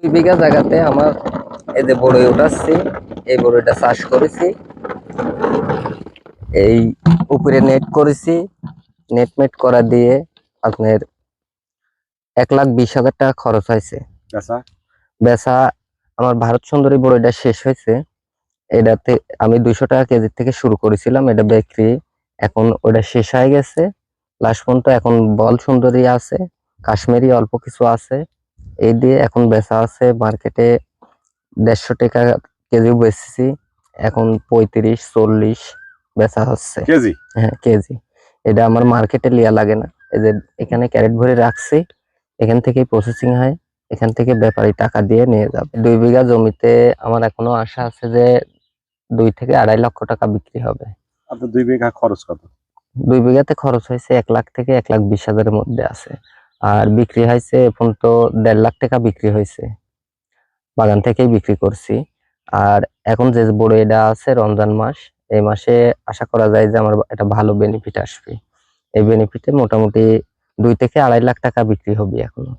2 বিঘা জায়গাতে আমার এই যে বড়ই উঠাচ্ছি, এই বড়ইটা চাষ করেছি। এই উপরে নেট করেছি, নেট করা দিয়ে আপনার 1,20,000 টাকা খরচ হয়েছে। বেচা আমার ভারত সুন্দরী বড়ইটা শেষ হয়েছে। এটাতে আমি 200 টাকা কেজি থেকে শুরু করেছিলাম, এটা বিক্রি এখন ওটা শেষ হয়ে গেছে। লাস্ট পর্যন্ত এখন বল সুন্দরী আছে, কাশ্মীরি অল্প কিছু আছে। এই দিয়ে এখন বেচা আছে মার্কেটে 150 টাকা কেজিও বেচছি। এখন 35-40 বেচা হচ্ছে কেজি। হ্যাঁ কেজি। এটা আমার মার্কেটে লিয়া লাগে না, এই যে এখানে ক্যারেট ভরে রাখছি, এখান থেকেই প্রসেসিং হয়, এখান থেকে ব্যাপারী টাকা দিয়ে নিয়ে যাবে। 2 বিঘা জমিতে আমার এখনো আশা আছে যে 2 থেকে 2.5 লক্ষ টাকা বিক্রি হবে। আপনার 2 বিঘা খরচ কত? 2 বিঘাতে খরচ হয়েছে 1 লাখ থেকে 1,20,000 এর মধ্যে আছে। আর বিক্রি হয়েছে এখন তো 1.5 লাখ টাকা বিক্রি হয়েছে, বাগান থেকেই বিক্রি করছি। আর এখন যে বড় এটা আছে রমজান মাস, এই মাসে আশা করা যায় যে আমার একটা ভালো বেনিফিট আসবে। এই বেনিফিটে মোটামুটি 2 থেকে 2.5 লাখ টাকা বিক্রি হবে এখনো।